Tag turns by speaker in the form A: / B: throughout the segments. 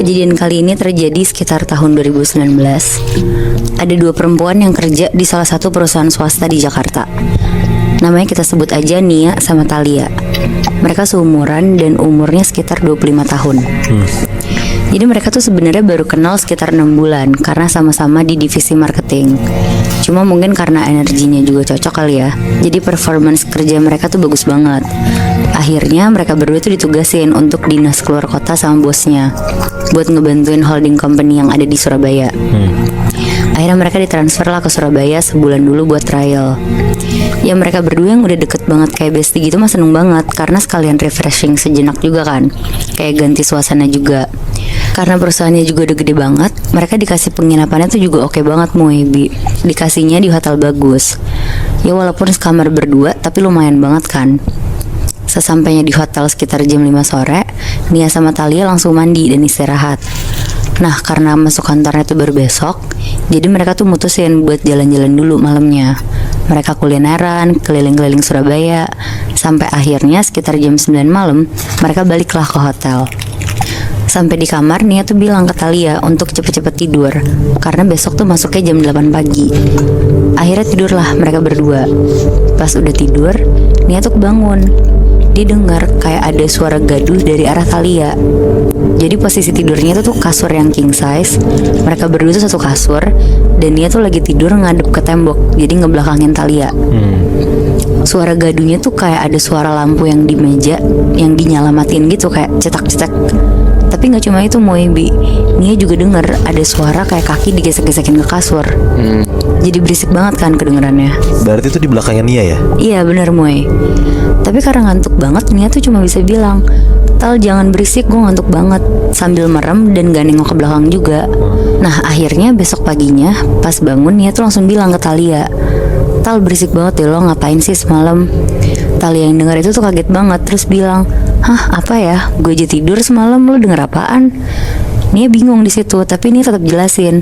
A: Kejadian kali ini terjadi sekitar tahun 2019. Ada dua perempuan yang kerja di salah satu perusahaan swasta di Jakarta. Namanya kita sebut aja Nia sama Thalia. Mereka seumuran dan umurnya sekitar 25 tahun. Jadi mereka tuh sebenarnya baru kenal sekitar 6 bulan karena sama-sama di divisi marketing. Cuma mungkin karena energinya juga cocok kali ya. Jadi performance kerja mereka tuh bagus banget. Akhirnya mereka berdua tuh ditugasin untuk dinas keluar kota sama bosnya buat ngebantuin holding company yang ada di Surabaya. Akhirnya mereka ditransfer lah ke Surabaya sebulan dulu buat trial. Ya mereka berdua yang udah deket banget kayak bestie gitu mah seneng banget karena sekalian refreshing sejenak juga kan. Kayak ganti suasana juga. Karena perusahaannya juga udah gede banget, mereka dikasih penginapannya tuh juga oke banget Muebi. Dikasihnya di hotel bagus. Ya walaupun sekamar berdua tapi lumayan banget kan. Sesampainya di hotel sekitar jam 5 sore, Nia sama Thalia langsung mandi dan istirahat. Nah karena masuk kantornya tuh baru besok, jadi mereka tuh mutusin buat jalan-jalan dulu malamnya. Mereka kulineran, keliling-keliling Surabaya, sampai akhirnya sekitar jam 9 malam, mereka baliklah ke hotel. Sampai di kamar, Nia tuh bilang ke Thalia untuk cepet-cepet tidur karena besok tuh masuknya jam 8 pagi. Akhirnya tidurlah mereka berdua. Pas udah tidur, Nia tuh kebangun. Dia dengar kayak ada suara gaduh dari arah Thalia. Jadi posisi tidurnya tuh kasur yang king size. Mereka berdua tuh satu kasur dan Nia tuh lagi tidur ngadep ke tembok, jadi ngebelakangin Thalia. Suara gaduhnya tuh kayak ada suara lampu yang di meja yang dinyalamatin gitu kayak cetak-cetak. Tapi gak cuma itu Moebi, Nia juga dengar ada suara kayak kaki digesek-gesekin ke kasur. Jadi berisik banget kan kedengerannya.
B: Berarti itu di belakangnya Nia ya?
A: Iya bener Moe. Tapi karena ngantuk banget, Nia tuh cuma bisa bilang, "Tal jangan berisik, gue ngantuk banget," sambil merem dan gak nengok ke belakang juga. Nah akhirnya besok paginya pas bangun, Nia tuh langsung bilang ke Thalia, "Tal berisik banget ya, lo ngapain sih semalam?" Thalia yang dengar itu tuh kaget banget, terus bilang, "Hah, apa ya? Gue aja tidur semalam, lo denger apaan?" Nia bingung di situ, tapi Nia tetap jelasin,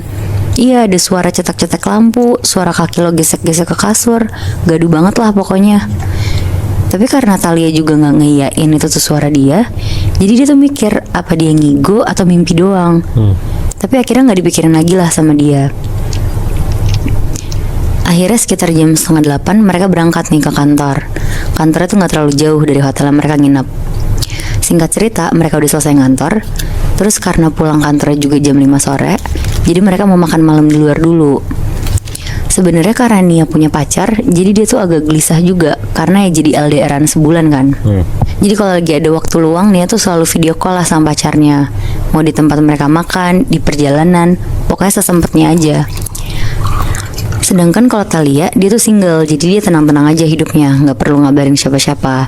A: "Iya, ada suara cetak-cetak lampu, suara kaki lo gesek-gesek ke kasur, gaduh banget lah pokoknya." Tapi karena Thalia juga nggak ngiyain itu tuh suara dia, jadi dia tuh mikir apa dia ngigo atau mimpi doang. Tapi akhirnya nggak dipikirin lagi lah sama dia. Akhirnya sekitar jam 7:30 mereka berangkat nih ke kantor. Kantornya tuh gak terlalu jauh dari hotel yang mereka nginep. Singkat cerita mereka udah selesai ngantor. Terus karena pulang kantornya juga jam 5 sore, jadi mereka mau makan malam di luar dulu. Sebenarnya karena Nia punya pacar, jadi dia tuh agak gelisah juga karena ya jadi LDRan sebulan kan. Jadi kalau lagi ada waktu luang, Nia tuh selalu video call lah sama pacarnya. Mau di tempat mereka makan, di perjalanan, pokoknya sesempetnya aja. Sedangkan kalau Thalia, dia tuh single, jadi dia tenang-tenang aja hidupnya, gak perlu ngabarin siapa-siapa.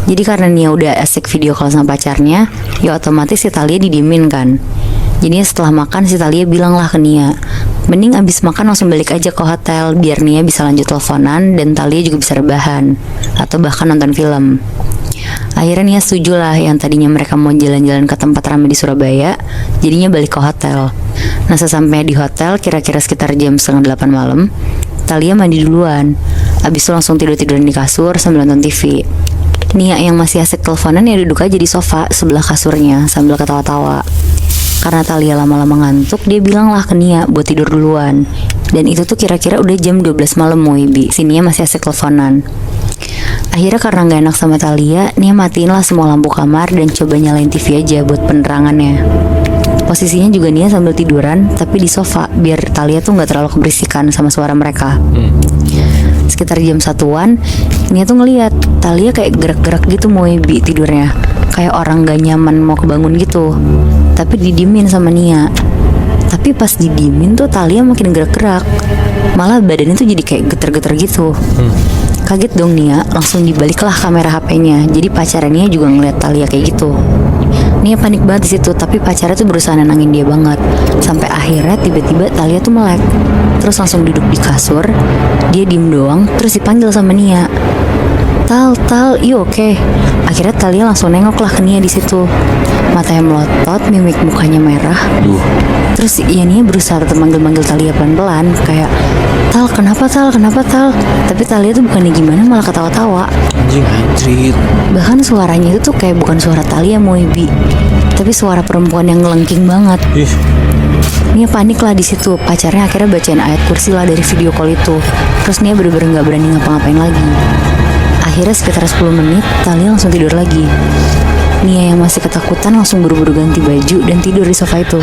A: Jadi karena Nia udah asik video call sama pacarnya, ya otomatis si Thalia didiemin kan. Jadi setelah makan si Thalia bilang lah ke Nia, mending abis makan langsung balik aja ke hotel, biar Nia bisa lanjut teleponan dan Thalia juga bisa rebahan, atau bahkan nonton film. Akhirnya Nia setuju lah yang tadinya mereka mau jalan-jalan ke tempat ramai di Surabaya, jadinya balik ke hotel. Nah sesampainya di hotel kira-kira sekitar jam 7:30 malam, Thalia mandi duluan. Abis itu langsung tidur-tiduran di kasur sambil nonton TV. Nia yang masih asik teleponan ya duduk aja di sofa sebelah kasurnya sambil ketawa-tawa. Karena Thalia lama-lama ngantuk, dia bilang lah ke Nia buat tidur duluan. Dan itu tuh kira-kira udah jam 12 malam Moebi. Si Nia masih asik teleponan. Akhirnya karena gak enak sama Thalia, Nia matiin lah semua lampu kamar dan coba nyalain TV aja buat penerangannya. Posisinya juga Nia sambil tiduran tapi di sofa biar Thalia tuh gak terlalu keberisikan sama suara mereka. Sekitar jam 1-an, Nia tuh ngeliat Thalia kayak gerak-gerak gitu Moebi tidurnya. Kayak orang gak nyaman mau kebangun gitu. Tapi didiemin sama Nia. Tapi pas didiemin tuh Thalia makin gerak-gerak. Malah badannya tuh jadi kayak geter-geter gitu. Kaget dong Nia, langsung dibaliklah kamera HP-nya. Jadi pacarnya juga ngeliat Thalia kayak gitu. Nia panik banget di situ, tapi pacarnya tuh berusaha nenangin dia banget. Sampai akhirnya tiba-tiba Thalia tuh melek. Terus langsung duduk di kasur. Dia diem doang, terus dipanggil sama Nia. Tal, you oke? Akhirnya Thalia langsung nengok lah ke Nia di situ. Matanya melotot, mimik mukanya merah. Terus ya Nia berusaha tetap manggil-manggil Thalia pelan-pelan, kayak Tal, kenapa Tal, kenapa Tal. Tapi Thalia tuh bukannya gimana, malah ketawa-tawa.
C: Anjrit.
A: Bahkan suaranya itu tuh kayak bukan suara Thalia Moibi, tapi suara perempuan yang ngelengking banget. Nia panik lah di situ. Pacarnya akhirnya bacain ayat kursi lah dari video call itu. Terus Nia bener-bener gak berani ngapa-ngapain lagi. Akhirnya sekitar 10 menit Thalia langsung tidur lagi. Nia yang masih ketakutan langsung buru-buru ganti baju dan tidur di sofa itu.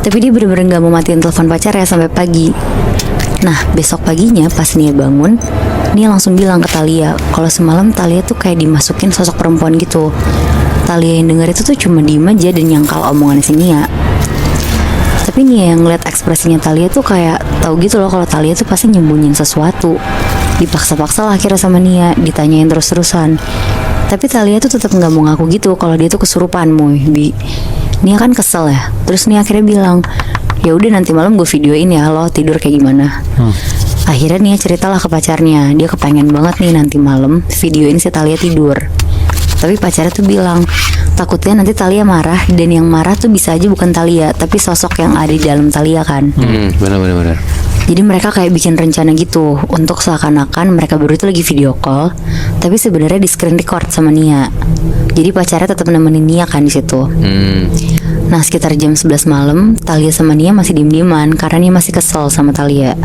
A: Tapi dia bener-bener gak mau matiin telepon pacarnya sampai pagi. Nah besok paginya pas Nia bangun, Nia langsung bilang ke Thalia kalau semalam Thalia tuh kayak dimasukin sosok perempuan gitu. Thalia yang denger itu tuh cuma diem aja dan nyangkal omongannya si Nia. Tapi Nia yang ngeliat ekspresinya Thalia tuh kayak tahu gitu loh kalau Thalia tuh pasti nyembunyiin sesuatu. Dipaksa-paksa lah akhirnya sama Nia, ditanyain terus-terusan. Tapi Thalia tuh tetap nggak mau ngaku gitu kalau dia tuh kesurupan, Bi. Nia kan kesel ya. Terus Nia akhirnya bilang, ya udah nanti malam gue videoin ya lo tidur kayak gimana. Akhirnya Nia ceritalah ke pacarnya, dia kepengen banget nih nanti malam videoin si Thalia tidur. Tapi pacarnya tuh bilang takutnya nanti Thalia marah, dan yang marah tuh bisa aja bukan Thalia tapi sosok yang ada di dalam Thalia kan.
C: Benar.
A: Jadi mereka kayak bikin rencana gitu untuk seakan-akan mereka berdua itu lagi video call, tapi sebenarnya di screen record sama Nia. Jadi pacarnya tetap nemenin Nia kan di situ. Nah sekitar jam 11 malam Thalia sama Nia masih diem-dieman karena Nia masih kesel sama Thalia.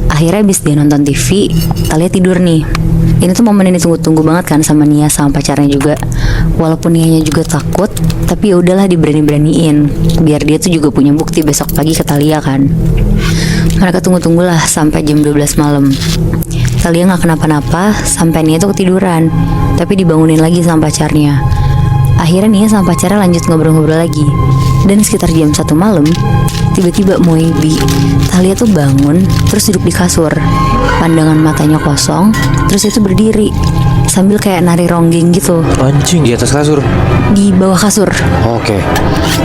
A: Akhirnya abis dia nonton TV, Thalia tidur nih. Ini tuh momen yang ditunggu-tunggu banget kan sama Nia sama pacarnya juga. Walaupun Nianya juga takut, tapi ya udahlah diberani-beraniin biar dia tuh juga punya bukti besok pagi ke Thalia kan. Mereka tunggu-tunggulah sampai jam 12 malam. Thalia gak kenapa-napa sampai Nia tuh ketiduran, tapi dibangunin lagi sama pacarnya. Akhirnya Nia sama pacarnya lanjut ngobrol-ngobrol lagi. Dan sekitar jam 1 malam, tiba-tiba Moibi, Thalia tuh bangun, terus duduk di kasur. Pandangan matanya kosong, terus itu berdiri sambil kayak nari ronggeng gitu.
C: Anjing, di atas kasur.
A: Di bawah kasur.
C: Oke.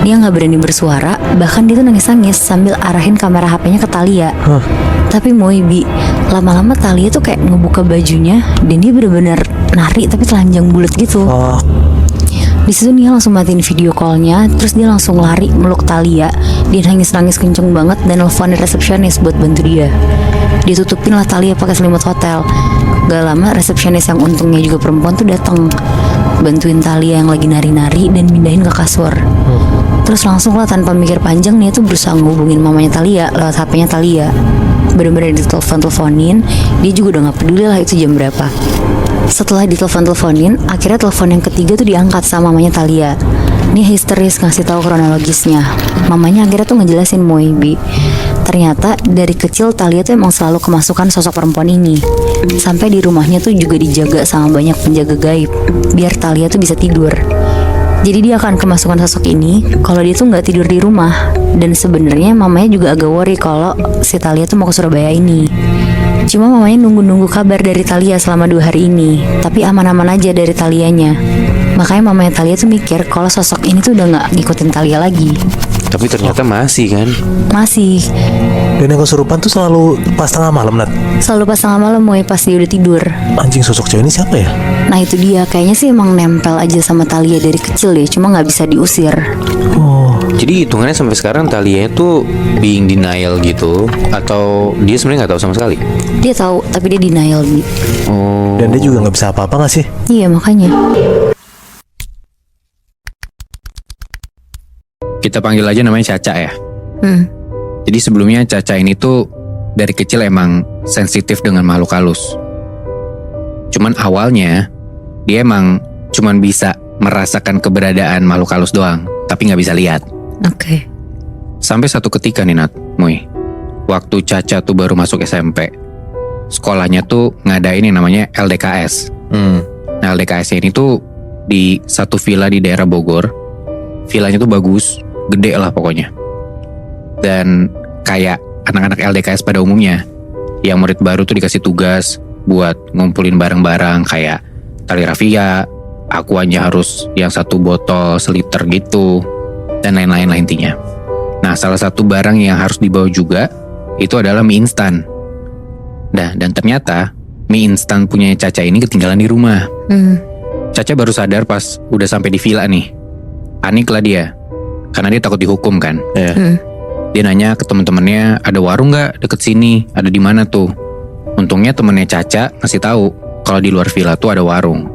A: Dia gak berani bersuara, bahkan dia tuh nangis-nangis sambil arahin kamera HP-nya ke Thalia. Tapi Moibi, lama-lama Thalia tuh kayak ngebuka bajunya dan dia bener-bener nari tapi telanjang bulat gitu. Di situ Nia langsung matiin video callnya, terus dia langsung lari meluk Thalia. Dia nangis-nangis kenceng banget dan nelfon resepsionis buat bantu dia. Ditutupin lah Thalia pakai selimut hotel. Gak lama resepsionis yang untungnya juga perempuan tuh datang, bantuin Thalia yang lagi nari-nari dan pindahin ke kasur. Terus langsung lah tanpa mikir panjang Nia tuh berusaha ngehubungin mamanya Thalia lewat HP-nya Thalia. Bener-bener ditelepon-teleponin, dia juga udah gak peduli lah itu jam berapa. Setelah ditelepon-teleponin, akhirnya telepon yang ketiga tuh diangkat sama mamanya Thalia. Nia histeris ngasih tahu kronologisnya. Mamanya akhirnya tuh ngejelasin Moibi. Ternyata dari kecil Thalia tuh emang selalu kemasukan sosok perempuan ini. Sampai di rumahnya tuh juga dijaga sama banyak penjaga gaib biar Thalia tuh bisa tidur. Jadi dia akan kemasukan sosok ini kalau dia tuh nggak tidur di rumah. Dan sebenarnya mamanya juga agak worry kalau si Thalia tuh mau ke Surabaya ini. Cuma mamanya nunggu-nunggu kabar dari Thalia selama 2 hari ini, tapi aman-aman aja dari Thalianya. Makanya mamanya Thalia tuh mikir kalau sosok ini tuh udah nggak ngikutin Thalia lagi.
C: Tapi ternyata masih kan?
A: Masih.
B: Dan yang kesurupan tuh selalu pas tengah malam, Nat?
A: Selalu pas tengah malam, pas dia udah tidur.
B: Anjing, sosok cewek ini siapa ya?
A: Nah itu dia, kayaknya sih emang nempel aja sama Thalia dari kecil deh, cuma nggak bisa diusir.
C: Jadi hitungannya sampai sekarang Thalia itu being denial gitu, atau dia sebenarnya nggak tahu sama sekali?
A: Dia tahu, tapi dia denial gitu.
B: Dan dia juga nggak bisa apa-apa nggak sih?
A: Iya makanya.
D: Kita panggil aja namanya Caca ya. Jadi sebelumnya Caca ini tuh dari kecil emang sensitif dengan makhluk halus. Cuman awalnya dia emang cuman bisa merasakan keberadaan makhluk halus doang, tapi nggak bisa lihat.
A: Oke.
D: Sampai satu ketika nih Nat, Muy, waktu Caca tuh baru masuk SMP, sekolahnya tuh ngadain yang namanya LDKS. Nah LDKS ini tuh di satu villa di daerah Bogor. Villanya tuh bagus, gede lah pokoknya. Dan kayak anak-anak LDKS pada umumnya, yang murid baru tuh dikasih tugas buat ngumpulin barang-barang kayak tali rafia, aquanya harus yang 1 botol seliter gitu, dan lain-lain lah intinya. Nah salah satu barang yang harus dibawa juga itu adalah mie instan. Nah dan ternyata mie instan punya Caca ini ketinggalan di rumah. Caca baru sadar pas udah sampai di villa nih. Panik lah dia, karena dia takut dihukum kan.
B: Iya.
D: Dia nanya ke temen-temennya, ada warung nggak deket sini? Ada di mana tuh? Untungnya temennya Caca ngasih tahu kalau di luar villa tuh ada warung.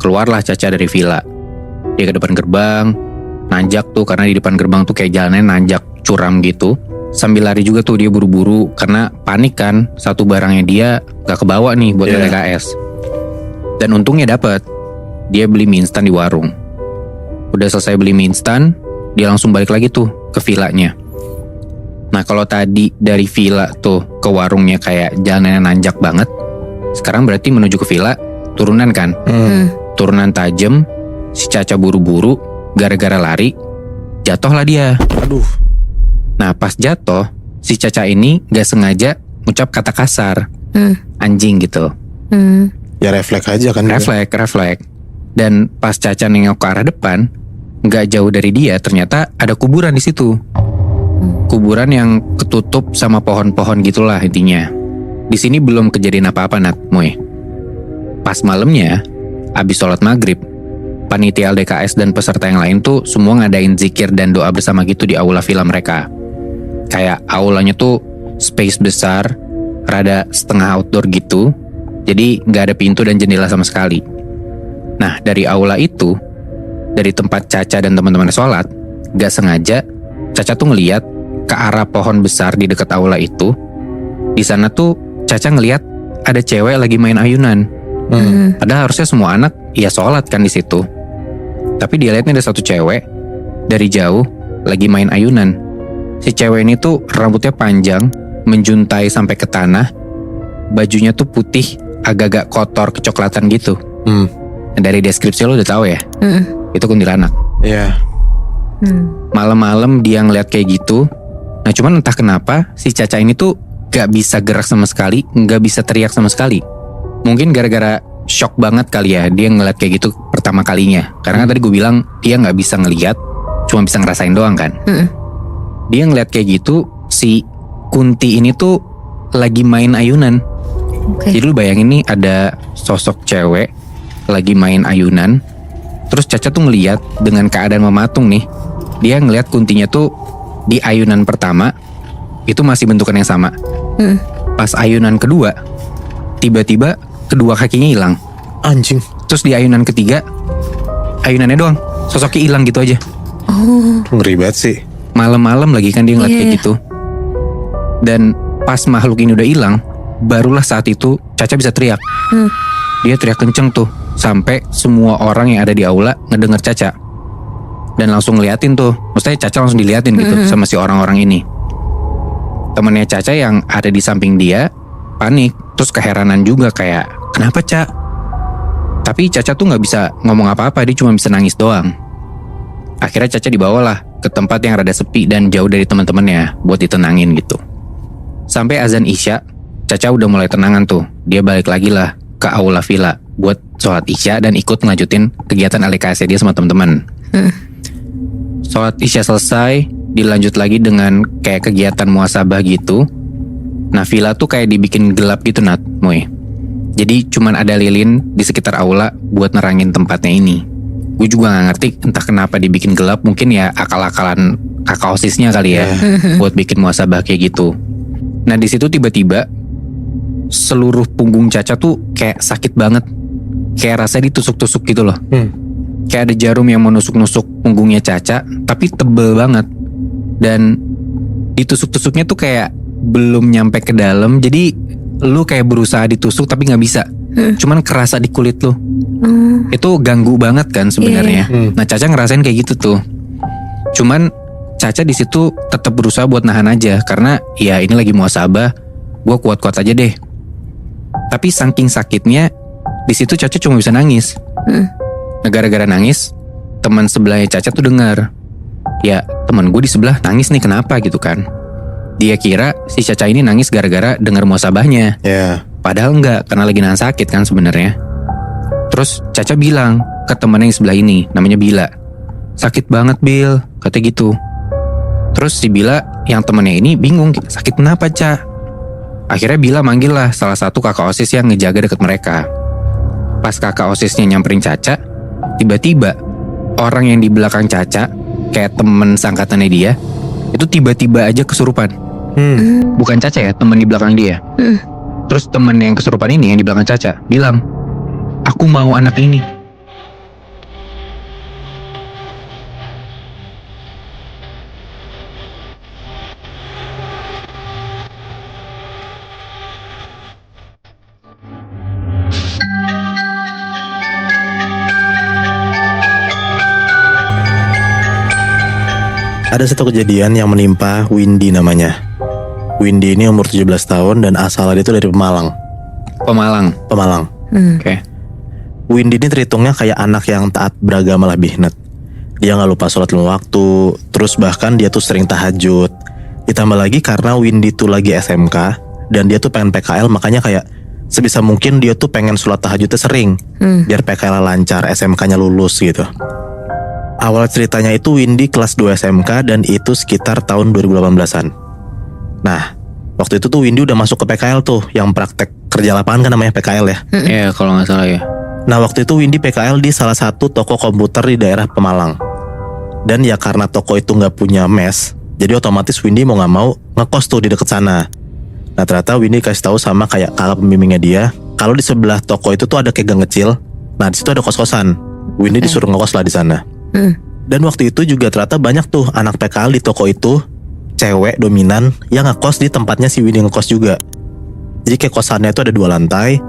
D: Keluarlah Caca dari villa. Dia ke depan gerbang, nanjak tuh karena di depan gerbang tuh kayak jalannya nanjak curam gitu. Sambil lari juga tuh dia buru-buru karena panik kan, satu barangnya dia gak kebawa nih buat LDKS. Dan untungnya dapet. Dia beli mie instan di warung. Udah selesai beli mie instan, dia langsung balik lagi tuh ke villanya. Nah kalau tadi dari villa tuh ke warungnya kayak jalannya nanjak banget, sekarang berarti menuju ke villa turunan kan. Turunan tajam. Si Caca buru-buru, gara-gara lari jatuhlah dia.
B: Aduh.
D: Nah pas jatuh, si Caca ini gak sengaja ngucap kata kasar, anjing gitu.
B: Ya refleks aja kan.
D: Refleks. Dan pas Caca nengok ke arah depan, gak jauh dari dia ternyata ada kuburan di situ. Kuburan yang ketutup sama pohon-pohon gitulah intinya. Di sini belum kejadian apa-apa Nat, Moy. Pas malamnya, abis sholat maghrib, panitia LDKS dan peserta yang lain tuh semua ngadain zikir dan doa bersama gitu di aula villa mereka. Kayak aulanya tuh space besar, rada setengah outdoor gitu, jadi gak ada pintu dan jendela sama sekali. Nah dari aula itu, dari tempat Caca dan teman-temannya sholat, gak sengaja Caca tuh ngeliat ke arah pohon besar di dekat aula itu. Di sana tuh Caca ngeliat ada cewek lagi main ayunan. Padahal harusnya semua anak ya sholat kan di situ. Tapi dia liatnya ada satu cewek dari jauh lagi main ayunan. Si cewek ini tuh rambutnya panjang, menjuntai sampai ke tanah, bajunya tuh putih, agak-agak kotor kecoklatan gitu. Dari deskripsi lo udah tahu ya, itu kuntilanak.
B: Iya.
D: Malam-malam dia ngeliat kayak gitu. Nah cuman entah kenapa si Caca ini tuh gak bisa gerak sama sekali, gak bisa teriak sama sekali. Mungkin gara-gara shock banget kali ya dia ngeliat kayak gitu pertama kalinya. Karena kan tadi gue bilang dia gak bisa ngeliat, cuma bisa ngerasain doang kan. Dia ngeliat kayak gitu, si Kunti ini tuh lagi main ayunan. Jadi lu bayangin nih ada sosok cewek lagi main ayunan. Terus Caca tuh ngeliat dengan keadaan mematung nih. Dia ngeliat Kuntinya tuh di ayunan pertama itu masih bentukan yang sama. Pas ayunan kedua, tiba-tiba kedua kakinya hilang.
B: Anjing.
D: Terus di ayunan ketiga, ayunannya doang, sosoknya hilang gitu aja.
B: Ngeri banget sih.
D: Malam-malam lagi kan dia ngeliat kayak gitu. Dan pas makhluk ini udah hilang, barulah saat itu Caca bisa teriak. Dia teriak kenceng tuh, sampai semua orang yang ada di aula ngedenger Caca. Dan langsung ngeliatin tuh, maksudnya Caca langsung diliatin gitu sama si orang-orang ini. Temennya Caca yang ada di samping dia panik, terus keheranan juga kayak, kenapa Ca? Tapi Caca tuh gak bisa ngomong apa-apa, dia cuma bisa nangis doang. Akhirnya Caca dibawalah ke tempat yang rada sepi dan jauh dari teman-temannya buat ditenangin gitu. Sampai azan Isya, Caca udah mulai tenangan tuh. Dia balik lagi lah ke aula villa buat sholat Isya dan ikut ngelanjutin kegiatan LDKS dia sama teman-teman. Sholat Isya selesai, dilanjut lagi dengan kayak kegiatan muhasabah gitu. Nah villa tuh kayak dibikin gelap gitu Nat, Moy. Jadi cuman ada lilin di sekitar aula buat nerangin tempatnya ini. Gue juga gak ngerti entah kenapa dibikin gelap. Mungkin ya akal-akalan kakak osisnya kali ya, buat bikin muhasabah kayak gitu. Nah di situ tiba-tiba seluruh punggung Caca tuh kayak sakit banget, kayak rasanya ditusuk-tusuk gitu loh. Kayak ada jarum yang menusuk-nusuk punggungnya Caca, tapi tebel banget. Dan ditusuk-tusuknya tuh kayak belum nyampe ke dalam, jadi lu kayak berusaha ditusuk tapi gak bisa. Cuman kerasa di kulit lu. Itu ganggu banget kan sebenarnya. Nah Caca ngerasain kayak gitu tuh. Cuman Caca di situ tetap berusaha buat nahan aja, karena ya ini lagi muhasabah, gue kuat-kuat aja deh. Tapi saking sakitnya di situ Caca cuma bisa nangis. Nah gara-gara nangis, teman sebelahnya Caca tuh dengar, ya teman gue di sebelah nangis nih kenapa gitu kan. Dia kira si Caca ini nangis gara-gara dengar muhasabahnya. Padahal enggak, karena lagi nahan sakit kan sebenarnya. Terus Caca bilang ke temannya yang sebelah ini, namanya Bila, sakit banget Bil, katanya gitu. Terus si Bila yang temannya ini bingung, sakit kenapa Ca? Akhirnya Bila manggil lah salah satu kakak OSIS yang ngejaga deket mereka. Pas kakak OSISnya nyamperin Caca, tiba-tiba orang yang di belakang Caca, kayak temen seangkatannya dia, itu tiba-tiba aja kesurupan. Bukan Caca ya, temen di belakang dia. Terus temen yang kesurupan ini, yang di belakang Caca, bilang, aku mau anak ini.
B: Ada satu kejadian yang menimpa Windy namanya. Windy ini umur 17 tahun dan asalnya itu dari Pemalang.
D: Pemalang. Oke.
B: Windy ini terhitungnya kayak anak yang taat beragama lah Nat. Dia gak lupa sholat lima waktu. Terus bahkan dia tuh sering tahajud. Ditambah lagi karena Windy tuh lagi SMK dan dia tuh pengen PKL, makanya kayak sebisa mungkin dia tuh pengen sholat tahajudnya sering, biar PKL lancar, SMK-nya lulus gitu. Awal ceritanya itu Windy kelas 2 SMK dan itu sekitar tahun 2018-an. Nah, waktu itu tuh Windy udah masuk ke PKL tuh, yang praktek kerja lapangan kan namanya PKL ya.
D: Iya, kalau nggak salah ya.
B: Nah, waktu itu Windy PKL di salah satu toko komputer di daerah Pemalang. Dan ya karena toko itu nggak punya mes, jadi otomatis Windy mau nggak mau ngekos tuh di deket sana. Nah, ternyata Windy kasih tahu sama kayak kakak pembimbingnya dia, kalau di sebelah toko itu tuh ada kayak gang kecil. Nah, di situ ada kos-kosan. Windy disuruh ngekos lah di sana. Dan waktu itu juga ternyata banyak tuh anak PKL di toko itu, cewek dominan yang ngekos di tempatnya si Windy ngekos juga. Jadi kayak kosannya itu ada 2 lantai,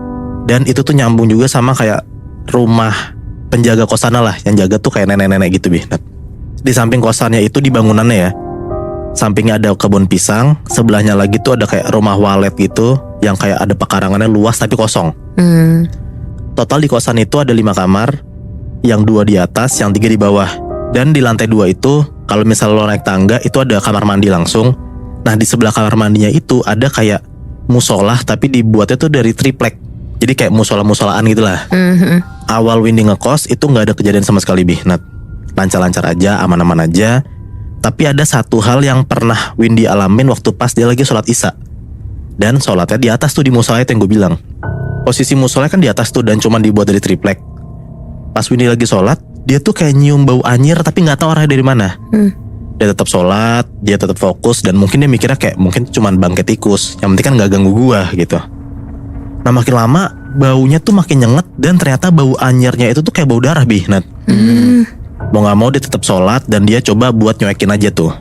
B: dan itu tuh nyambung juga sama kayak rumah penjaga kosannya lah, yang jaga tuh kayak nenek-nenek gitu Nat. Di samping kosannya itu di bangunannya ya, sampingnya ada kebun pisang, sebelahnya lagi tuh ada kayak rumah walet gitu, yang kayak ada pekarangannya luas tapi kosong. Total di kosan itu ada 5 kamar, yang 2 di atas, yang 3 di bawah. Dan di lantai 2 itu, kalau misal lo naik tangga, itu ada kamar mandi langsung. Nah, di sebelah kamar mandinya itu ada kayak musola, tapi dibuatnya tuh dari triplek. Jadi kayak musola-musolaan gitu lah. Awal Windy ngekos itu gak ada kejadian sama sekali Nat. Lancar-lancar aja, aman-aman aja. Tapi ada satu hal yang pernah Windy alamin waktu pas dia lagi sholat isya. Dan sholatnya di atas tuh, di musola itu yang gue bilang. Posisi musola kan di atas tuh, dan cuma dibuat dari triplek. Pas Windy lagi sholat, dia tuh kayak nyium bau anyir tapi nggak tahu arahnya dari mana. Dia tetap sholat, dia tetap fokus, dan mungkin dia mikirnya kayak mungkin cuman bangke tikus, yang penting kan nggak ganggu gua gitu. Nah, makin lama baunya tuh makin nyenget, dan ternyata bau anyirnya itu tuh kayak bau darah Nat. Mau nggak mau dia tetap sholat dan dia coba buat nyuekin aja tuh.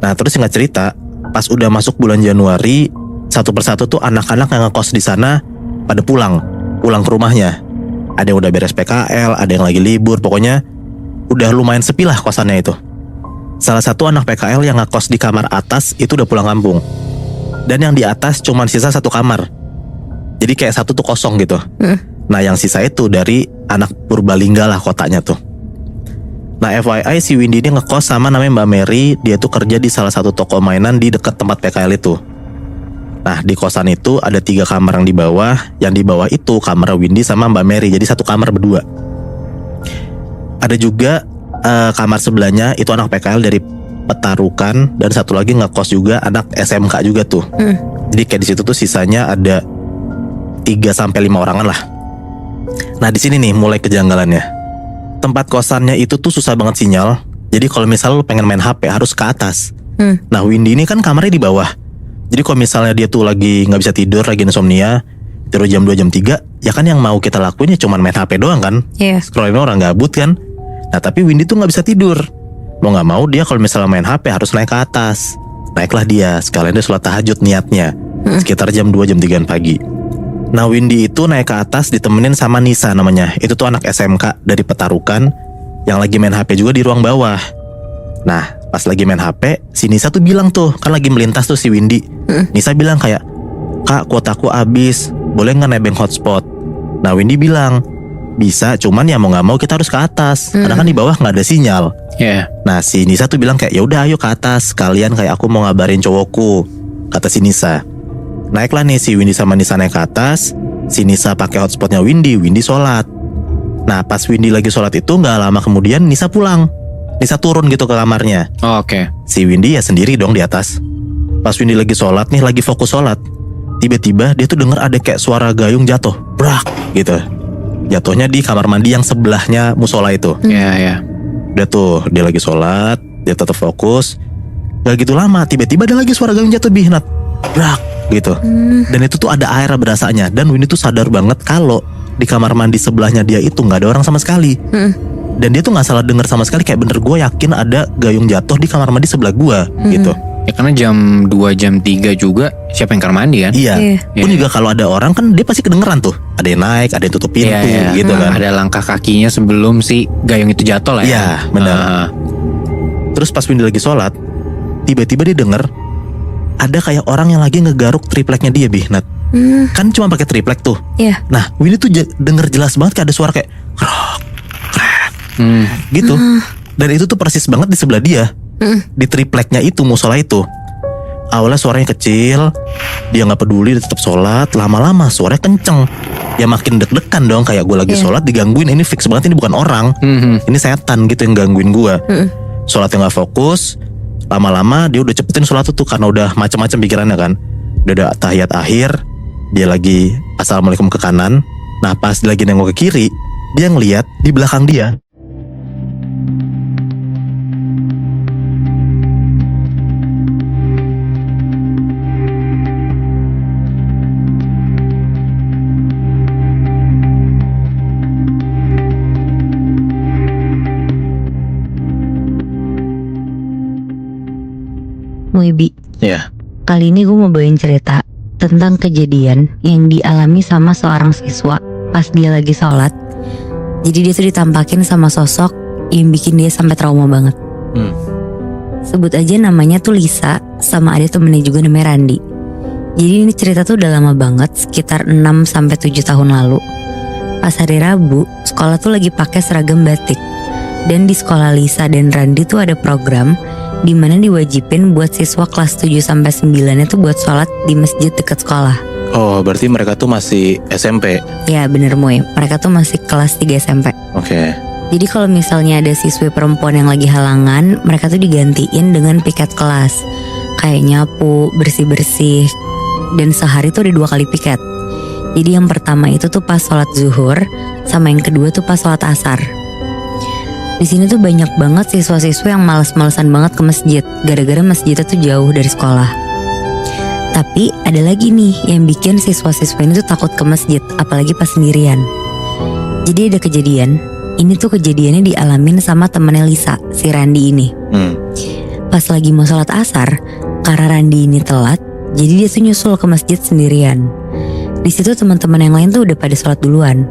B: Nah, terus singkat cerita, pas udah masuk bulan Januari, satu persatu tuh anak-anak yang ngekos di sana pada pulang ke rumahnya. Ada yang udah beres PKL, ada yang lagi libur, pokoknya udah lumayan sepi lah kosannya itu. Salah satu anak PKL yang ngekos di kamar atas itu udah pulang kampung. Dan yang di atas cuman sisa 1 kamar. Jadi kayak satu tuh kosong gitu. Nah, yang sisa itu dari anak Purbalingga lah kotanya tuh. Nah, FYI si Windy ini ngekos sama namanya Mbak Mary. Dia tuh kerja di salah satu toko mainan di dekat tempat PKL itu. Nah, di kosan itu ada 3 kamar yang di bawah. Yang di bawah itu kamar Windy sama Mbak Mary. Jadi 1 kamar berdua. Ada juga kamar sebelahnya itu anak PKL dari Petarukan, dan satu lagi ngekos juga anak SMK juga tuh. Jadi kayak di situ tuh sisanya ada 3-5 orangan lah. Nah, di sini nih mulai kejanggalannya. Tempat kosannya itu tuh susah banget sinyal. Jadi kalau misalnya lu pengen main HP harus ke atas. Nah, Windy ini kan kamarnya di bawah. Jadi kalau misalnya dia tuh lagi gak bisa tidur, lagi insomnia, tidur jam 2, jam 3, ya kan yang mau kita lakuin ya cuma main HP doang kan. Scrollin orang gabut kan. Nah, tapi Windy tuh gak bisa tidur. Mau gak mau dia kalau misalnya main HP harus naik ke atas. Naiklah dia, sekalian dia sholat tahajud niatnya. Sekitar jam 2, jam 3 pagi. Nah, Windy itu naik ke atas ditemenin sama Nisa namanya. Itu tuh anak SMK dari Petarukan, yang lagi main HP juga di ruang bawah. Nah, pas lagi main HP, si Nisa tuh bilang tuh, kan lagi melintas tuh si Windy. Nisa bilang kayak, "Kak, kuotaku habis, boleh gak nebeng hotspot?" Nah, Windy bilang, "Bisa, cuman ya mau gak mau kita harus ke atas, karena kan di bawah gak ada sinyal." Nah, si Nisa tuh bilang kayak, "Ya udah ayo ke atas, kalian kayak aku mau ngabarin cowokku," kata si Nisa. Naiklah nih si Windy sama Nisa naik ke atas. Si Nisa pakai hotspotnya Windy sholat. Nah, pas Windy lagi sholat itu gak lama kemudian Nisa pulang. Nisa turun gitu ke kamarnya.
D: Oke.
B: Si Windy ya sendiri dong di atas. Pas Windy lagi sholat nih, lagi fokus sholat, tiba-tiba dia tuh denger ada kayak suara gayung jatuh, brak gitu. Jatuhnya di kamar mandi yang sebelahnya musola itu.
D: Iya.
B: Udah tuh dia lagi sholat, dia tetap fokus. Gak gitu lama tiba-tiba ada lagi suara gayung jatuh Nat. Brak gitu. Dan itu tuh ada air berasanya. Dan Winnie tuh sadar banget kalau di kamar mandi sebelahnya dia itu gak ada orang sama sekali. Dan dia tuh gak salah dengar sama sekali. Kayak bener gue yakin ada gayung jatuh di kamar mandi sebelah gue gitu.
D: Ya karena jam 2 jam 3 juga siapa yang kamar mandi kan?
B: Iya. Pun juga kalau ada orang kan dia pasti kedengeran tuh. Ada yang naik, ada yang tutup pintu gitu kan.
D: Ada langkah kakinya sebelum si gayung itu jatuh lah ya.
B: Iya benar. Terus pas Winnie lagi sholat, tiba-tiba dia denger ada kayak orang yang lagi ngegaruk tripleknya dia Nat. Kan cuma pakai triplek tuh.
A: Iya.
B: Nah Winnie tuh denger jelas banget kayak ada suara kayak krok, krek, gitu. Dan itu tuh persis banget di sebelah dia. Di tripleknya itu, musola itu. Awalnya suaranya kecil, dia gak peduli, dia tetap sholat. Lama-lama suaranya kenceng. Ya makin deg-degan dong, kayak gue lagi sholat digangguin. Ini fix banget, ini bukan orang. Ini setan gitu yang gangguin gue. Sholatnya gak fokus. Lama-lama dia udah cepetin sholat itu karena udah macam-macam pikirannya kan. Udah ada tahiyat akhir, dia lagi assalamualaikum ke kanan. Nah pas lagi nengok ke kiri, dia ngeliat di belakang dia
A: Muibi,
B: ya.
A: kali ini gue mau bawain cerita tentang kejadian yang dialami sama seorang siswa pas dia lagi sholat. Jadi dia tuh ditampakin sama sosok yang bikin dia sampai trauma banget. Sebut aja namanya tuh Lisa, sama ada temennya juga namanya Randi. Jadi ini cerita tuh udah lama banget, sekitar 6-7 tahun lalu. Pas hari Rabu, sekolah tuh lagi pakai seragam batik. Dan di sekolah Lisa dan Randi tuh ada program di mana diwajibin buat siswa kelas 7-9 itu buat sholat di masjid dekat sekolah.
B: Oh berarti mereka tuh masih SMP.
A: Ya bener Moy, mereka tuh masih kelas 3 SMP.
B: Oke.
A: Jadi kalau misalnya ada siswi perempuan yang lagi halangan, mereka tuh digantiin dengan piket kelas. Kayak nyapu, bersih-bersih. Dan sehari tuh ada 2 kali piket. Jadi yang pertama itu tuh pas sholat zuhur, sama yang kedua tuh pas sholat asar. Di sini tuh banyak banget siswa-siswa yang malas-malesan banget ke masjid, gara-gara masjidnya tuh jauh dari sekolah. Tapi ada lagi nih yang bikin siswa-siswa ini tuh takut ke masjid, apalagi pas sendirian. Jadi ada kejadian, ini tuh kejadiannya dialamin sama temennya Lisa, si Randi ini. Pas lagi mau sholat asar, karena Randi ini telat, jadi dia tuh nyusul ke masjid sendirian. Di situ teman-teman yang lain tuh udah pada sholat duluan.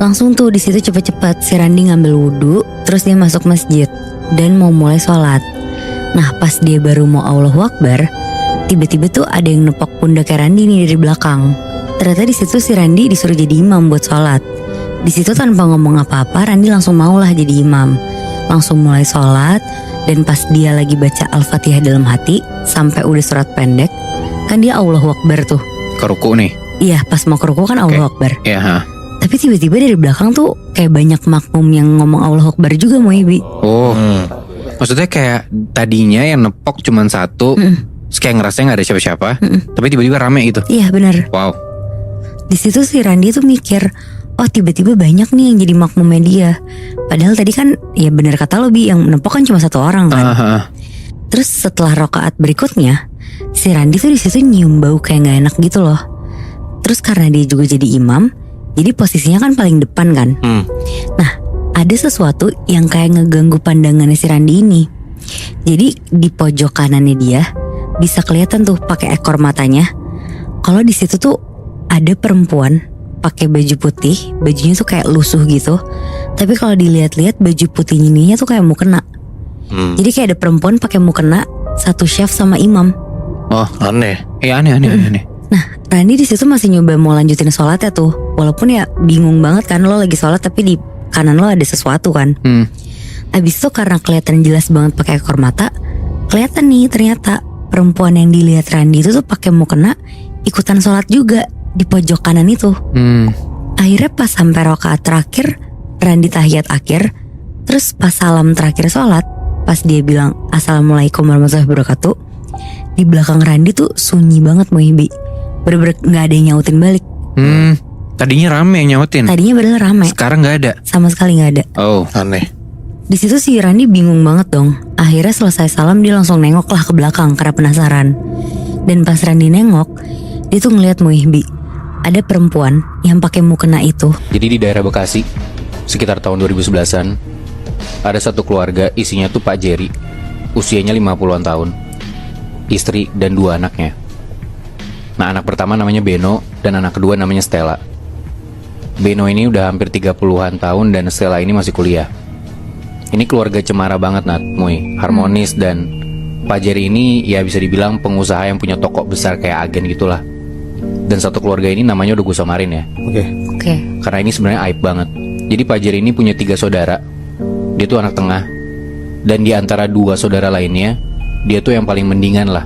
A: Langsung tuh di situ cepet-cepet si Randi ngambil wudhu, terus dia masuk masjid dan mau mulai sholat. Nah pas dia baru mau Allahu Akbar, tiba-tiba tuh ada yang nepok pundaknya Randi nih dari belakang. Ternyata di situ si Randi disuruh jadi imam buat sholat. Di situ tanpa ngomong apa-apa, Randi langsung maulah jadi imam. Langsung mulai sholat, dan pas dia lagi baca Al-Fatihah dalam hati sampai udah surat pendek, kan dia Allahu Akbar tuh.
D: Ke ruku nih.
A: Iya pas mau ke ruku kan Allahu Akbar.
D: Iya.
A: Tapi tiba-tiba dari belakang tuh kayak banyak makmum yang ngomong Allahu Akbar juga Moibi.
D: Oh. Maksudnya kayak tadinya yang nepok cuman satu, terus kayak ngerasa gak ada siapa-siapa, tapi tiba-tiba rame gitu.
A: Iya benar.
D: Wow.
A: Di situ si Randi tuh mikir, oh tiba-tiba banyak nih yang jadi makmumnya dia. Padahal tadi kan ya benar kata lo Bi, yang nepok kan cuma 1 orang kan. Terus setelah rakaat berikutnya, si Randi tuh di situ nyium bau kayak gak enak gitu loh. Terus karena dia juga jadi imam, jadi posisinya kan paling depan kan. Nah ada sesuatu yang kayak ngeganggu pandangannya si Randi ini. Jadi di pojok kanannya dia bisa kelihatan tuh pakai ekor matanya. Kalau di situ tuh ada perempuan pakai baju putih, bajunya tuh kayak lusuh gitu. Tapi kalau dilihat-lihat baju putihnya ininya tuh kayak mukena. Jadi kayak ada perempuan pakai mukena, satu chef sama imam.
B: Oh aneh.
D: Iya aneh.
A: Nah Randi di situ masih nyoba mau lanjutin sholatnya tuh. Walaupun ya bingung banget kan, lo lagi sholat tapi di kanan lo ada sesuatu kan. Abis itu karena kelihatan jelas banget pakai ekor mata, kelihatan nih ternyata perempuan yang dilihat Randi itu tuh pakai mukena ikutan sholat juga di pojok kanan itu. Akhirnya pas sampai rakaat terakhir, Randi tahiyat akhir, terus pas salam terakhir sholat, pas dia bilang Assalamualaikum warahmatullahi wabarakatuh, di belakang Randi tuh sunyi banget Muhibi. Bener-bener gak ada yang nyautin balik.
D: Tadinya rame yang nyautin.
A: Tadinya bener rame,
D: Sekarang gak ada.
A: sama sekali gak ada.
D: Oh.
B: Aneh.
A: Di situ si Rani bingung banget dong. Akhirnya selesai salam dia langsung nengok lah ke belakang karena penasaran. Dan pas Rani nengok, dia tuh ngeliat Muihbi. Ada perempuan yang pakai mukena itu.
C: Jadi di daerah Bekasi, sekitar tahun 2011-an, ada satu keluarga isinya tuh Pak Jerry, usianya 50-an tahun, istri dan 2 anaknya. Nah, anak pertama namanya Beno dan anak kedua namanya Stella. Beno ini udah hampir 30-an tahun dan Stella ini masih kuliah. Ini keluarga cemara banget, Nat, Muy, harmonis, dan Pak Jerry ini ya bisa dibilang pengusaha yang punya toko besar kayak agen gitulah. Dan satu keluarga ini namanya udah gue samarin ya.
A: Oke.
C: Karena ini sebenarnya aib banget. Jadi Pak Jerry ini punya 3 saudara. Dia tuh anak tengah. Dan di antara 2 saudara lainnya, dia tuh yang paling mendingan lah.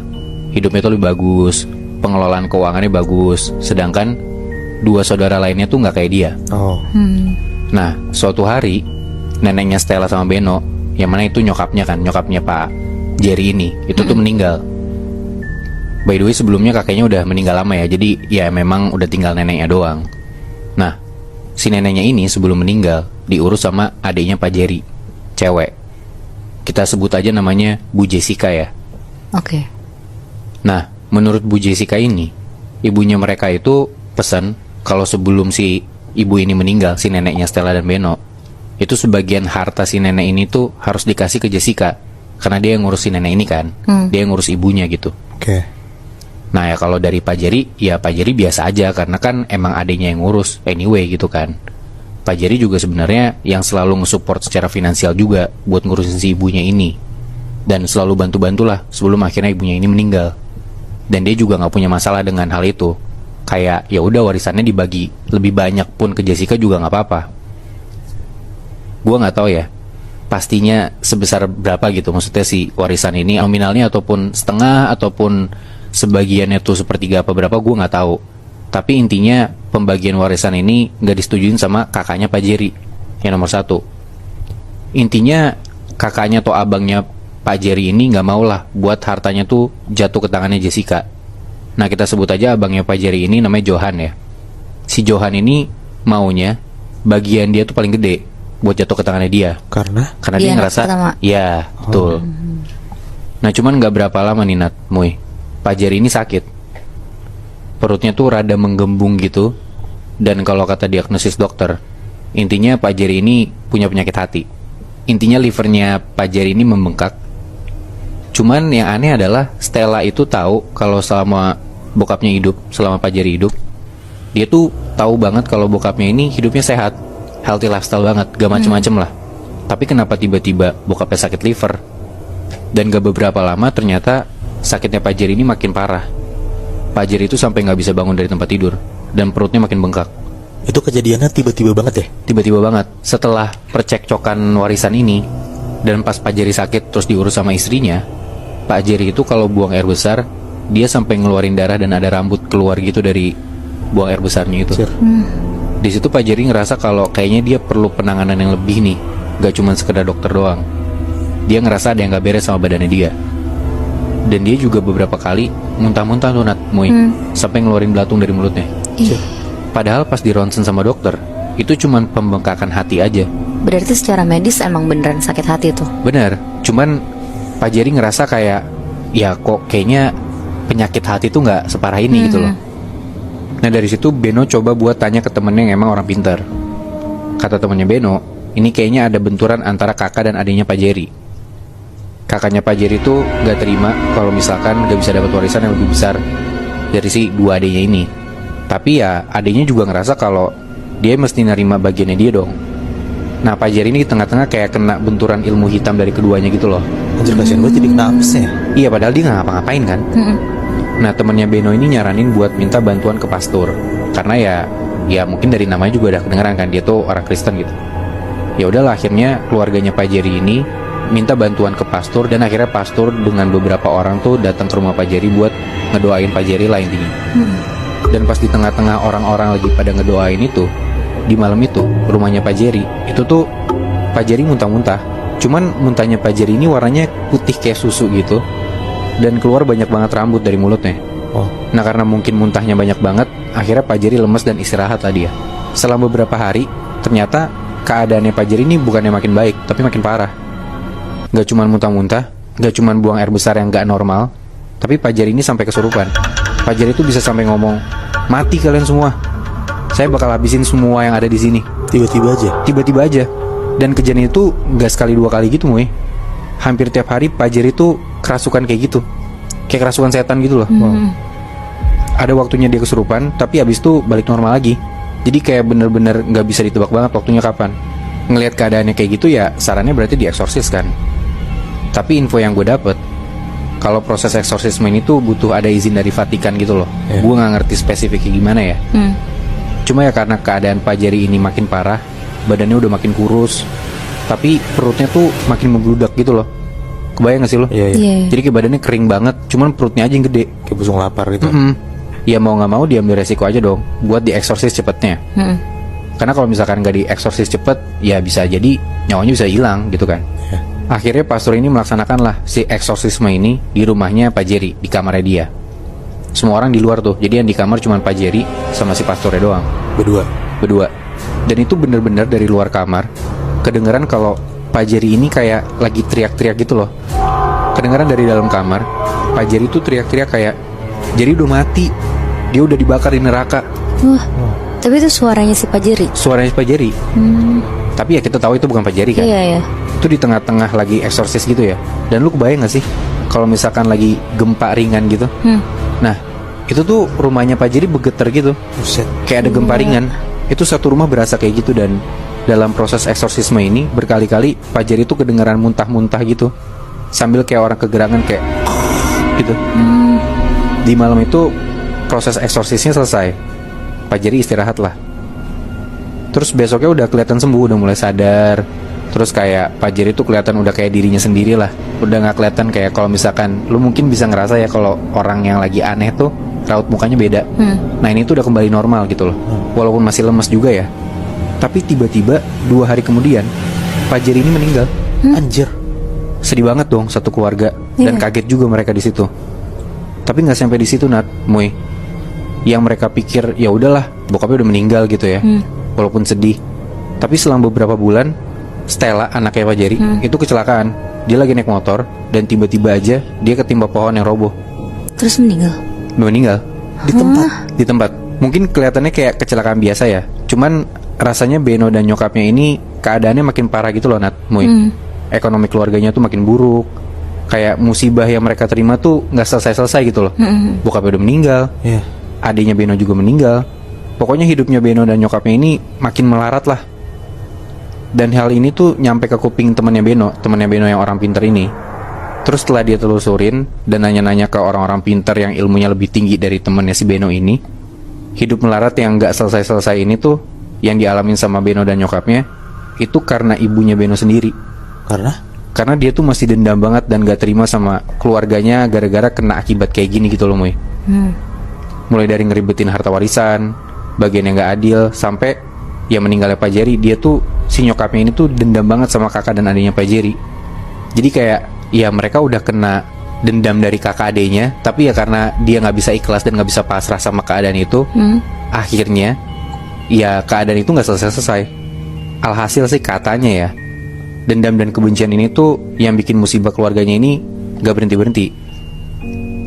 C: Hidupnya tuh lebih bagus, pengelolaan keuangannya bagus. Sedangkan 2 saudara lainnya tuh gak kayak dia. Nah, suatu hari neneknya Stella sama Beno, yang mana itu nyokapnya Pak Jerry ini, itu tuh meninggal. By the way, sebelumnya kakeknya udah meninggal lama ya. Jadi ya memang udah tinggal neneknya doang. Nah, si neneknya ini sebelum meninggal diurus sama adiknya Pak Jerry, cewek. Kita sebut aja namanya Bu Jessica ya.
A: Oke.
C: Nah, menurut Bu Jessica ini, ibunya mereka itu pesan kalau sebelum si ibu ini meninggal, si neneknya Stella dan Beno, itu sebagian harta si nenek ini tuh harus dikasih ke Jessica. Karena dia yang ngurus si nenek ini kan. Dia yang ngurus ibunya gitu.
B: Oke.
C: Nah ya kalau dari Pak Jerry, ya Pak Jerry biasa aja. Karena kan emang adiknya yang ngurus anyway gitu kan. Pak Jerry juga sebenarnya yang selalu nge-support secara finansial juga buat ngurusin si ibunya ini. Dan selalu bantu-bantulah sebelum akhirnya ibunya ini meninggal. Dan dia juga gak punya masalah dengan hal itu. Kayak ya udah warisannya dibagi lebih banyak pun ke Jessica juga gak apa-apa. Gue nggak tahu ya pastinya sebesar berapa gitu, maksudnya si warisan ini nominalnya ataupun setengah ataupun sebagiannya tuh sepertiga apa berapa, gue nggak tahu. Tapi intinya pembagian warisan ini nggak disetujuin sama kakaknya Pak Jerry yang nomor 1. Intinya kakaknya atau abangnya Pak Jerry ini nggak mau lah buat hartanya tuh jatuh ke tangannya Jessica. Nah kita sebut aja abangnya Pak Jerry ini namanya Johan ya. Si Johan ini maunya bagian dia tuh paling gede buat jatuh ke tangannya dia.
B: Karena
C: dia ngerasa ya betul. Nah cuman gak berapa lama nih Nat, Muy, Pak Jerry ini sakit. Perutnya tuh rada menggembung gitu. Dan kalau kata diagnosis dokter, intinya Pak Jerry ini punya penyakit hati. Intinya livernya Pak Jerry ini membengkak. Cuman yang aneh adalah Stella itu tahu kalau selama bokapnya hidup, selama Pak Jerry hidup, dia tuh tahu banget kalau bokapnya ini hidupnya sehat, healthy lifestyle banget, gak macem-macem lah. Tapi kenapa tiba-tiba bokapnya sakit liver? Dan gak beberapa lama ternyata sakitnya Pak Jerry ini makin parah. Pak Jerry itu sampai gak bisa bangun dari tempat tidur dan perutnya makin bengkak.
B: itu kejadiannya tiba-tiba banget ya?
C: Tiba-tiba banget. Setelah percekcokan warisan ini dan pas Pak Jerry sakit terus diurus sama istrinya, Pak Jerry itu kalau buang air besar dia sampai ngeluarin darah dan ada rambut keluar gitu dari buang air besarnya itu. Di situ Pak Jerry ngerasa kalau kayaknya dia perlu penanganan yang lebih nih, gak cuma sekedar dokter doang. Dia ngerasa ada yang gak beres sama badannya dia. Dan dia juga beberapa kali muntah-muntah tuh Nat, Muy, sampai ngeluarin belatung dari mulutnya. Padahal pas di ronsen sama dokter, itu cuma pembengkakan hati aja.
A: Berarti secara medis emang beneran sakit hati tuh?
C: Bener, cuman Pak Jerry ngerasa kayak, ya kok kayaknya penyakit hati tuh gak separah ini gitu loh. Nah dari situ Beno coba buat tanya ke temennya yang emang orang pintar. Kata temennya Beno, ini kayaknya ada benturan antara kakak dan adiknya Pak Jerry. Kakaknya Pak Jerry tuh gak terima kalau misalkan gak bisa dapat warisan yang lebih besar dari si dua adiknya ini. Tapi ya adiknya juga ngerasa kalau dia mesti nerima bagiannya dia dong. Nah Pak Jerry ini di tengah-tengah kayak kena benturan ilmu hitam dari keduanya gitu loh.
B: Anjir, kasihan gue jadi kena apes ya.
C: Iya padahal dia gak ngapa-ngapain kan. Nah temennya Beno ini nyaranin buat minta bantuan ke pastor. Karena ya mungkin dari namanya juga udah kedengeran kan, dia tuh orang Kristen gitu. Ya udahlah akhirnya keluarganya Pak Jerry ini minta bantuan ke pastor. Dan akhirnya pastor dengan beberapa orang tuh datang ke rumah Pak Jerry buat ngedoain Pak Jerry lah intinya. Dan pas di tengah-tengah orang-orang lagi pada ngedoain itu, di malam itu rumahnya Pak Jerry itu tuh Pak Jerry muntah-muntah. Cuman muntahnya Pak Jerry ini warnanya putih kayak susu gitu, dan keluar banyak banget rambut dari mulutnya. Nah karena mungkin muntahnya banyak banget, akhirnya Pak Jerry lemes dan istirahat lah dia. Setelah beberapa hari, ternyata keadaannya Pak Jerry ini bukannya makin baik, tapi makin parah. Gak cuman muntah-muntah, gak cuman buang air besar yang gak normal, tapi Pak Jerry ini sampai kesurupan. Pak Jerry itu bisa sampai ngomong, mati kalian semua, saya bakal habisin semua yang ada di sini.
B: Tiba-tiba aja.
C: Tiba-tiba aja. Dan kejadian itu gak sekali dua kali gitu, Moy. Hampir tiap hari Pak Jerry itu kerasukan kayak gitu, kayak kerasukan setan gitu loh. Ada waktunya dia kesurupan, tapi habis itu balik normal lagi. Jadi kayak bener-bener gak bisa ditebak banget waktunya kapan. Ngelihat keadaannya kayak gitu ya, sarannya berarti dieksorsis kan. Tapi info yang gue dapet, kalau proses eksorsisme ini tuh butuh ada izin dari Vatikan gitu loh. Gue gak ngerti spesifiknya gimana ya. Cuma ya karena keadaan Pak Jerry ini makin parah, badannya udah makin kurus, tapi perutnya tuh makin membludak gitu loh. Kebayang gak sih lo?
A: Iya.
C: Jadi kayak badannya kering banget, cuman perutnya aja yang gede.
B: Kayak busung lapar gitu.
C: Ya mau gak mau diambil resiko aja dong buat dieksorsis cepetnya. Karena kalau misalkan gak dieksorsis cepet, ya bisa jadi nyawanya bisa hilang gitu kan. Akhirnya pastor ini melaksanakanlah si eksorsisme ini di rumahnya Pak Jerry, di kamarnya dia. Semua orang di luar tuh, jadi yang di kamar cuma Pak Jerry sama si pastornya doang. Berdua. Dan itu bener-bener dari luar kamar kedengeran kalau Pak Jerry ini kayak lagi teriak-teriak gitu loh. Kedengeran dari dalam kamar, Pak Jerry tuh teriak-teriak kayak, Jerry udah mati, dia udah dibakar di neraka.
A: Wah, tapi itu suaranya si Pak Jerry.
C: Suaranya Pak Jerry. Tapi ya kita tahu itu bukan Pak Jerry kan.
A: Iya.
C: Itu di tengah-tengah lagi eksorsis gitu ya. Dan lu kebayang gak sih kalau misalkan lagi gempa ringan gitu. Nah, itu tuh rumahnya Pak Jerry bergetar gitu.
B: Buset.
C: Kayak ada gempa ringan. Itu satu rumah berasa kayak gitu. Dan dalam proses eksorsisme ini berkali-kali Pak Jerry tuh kedengaran muntah-muntah gitu, sambil kayak orang kegerangan kayak gitu. Di malam itu proses eksorsisnya selesai, Pak Jerry istirahat lah. Terus besoknya udah kelihatan sembuh, udah mulai sadar. Terus kayak Pak Jerry tuh kelihatan udah kayak dirinya sendiri lah. Udah gak kelihatan kayak kalau misalkan lu mungkin bisa ngerasa ya kalau orang yang lagi aneh tuh raut mukanya beda. Nah ini tuh udah kembali normal gitu loh. Walaupun masih lemes juga ya. Tapi tiba-tiba 2 hari kemudian Pak Jerry ini meninggal.
B: Anjir.
C: Sedih banget dong satu keluarga. Dan kaget juga mereka di situ. Tapi nggak sampai di situ Nat, Moy. Yang mereka pikir ya udahlah, bokapnya udah meninggal gitu ya. Walaupun sedih. Tapi selang beberapa bulan, Stella anaknya Pak Jerry itu kecelakaan. Dia lagi naik motor dan tiba-tiba aja dia ketimpa pohon yang roboh.
A: Terus meninggal.
C: Meninggal di tempat. Mungkin kelihatannya kayak kecelakaan biasa ya. Cuman rasanya Beno dan nyokapnya ini keadaannya makin parah gitu loh Nat, Moy. Ekonomi keluarganya tuh makin buruk. Kayak musibah yang mereka terima tuh nggak selesai-selesai gitu loh. Bokapnya udah meninggal, adiknya Beno juga meninggal. Pokoknya hidupnya Beno dan nyokapnya ini makin melarat lah. Dan hal ini tuh nyampe ke kuping temannya Beno yang orang pintar ini. Terus setelah dia telusurin dan nanya-nanya ke orang-orang pintar yang ilmunya lebih tinggi dari temannya si Beno ini, hidup melarat yang nggak selesai-selesai ini tuh yang dialamin sama Beno dan nyokapnya itu karena ibunya Beno sendiri. Karena dia tuh masih dendam banget dan gak terima sama keluarganya gara-gara kena akibat kayak gini gitu loh, Moy. Mulai dari ngeribetin harta warisan, bagian yang gak adil, sampai ya meninggalnya Pak Jerry. Dia tuh, si nyokapnya ini tuh dendam banget sama kakak dan adiknya Pak Jerry. Jadi kayak ya mereka udah kena dendam dari kakak adiknya, tapi ya karena dia gak bisa ikhlas dan gak bisa pasrah sama keadaan itu, akhirnya ya keadaan itu gak selesai-selesai. Alhasil sih katanya ya, dendam dan kebencian ini tuh yang bikin musibah keluarganya ini gak berhenti-berhenti.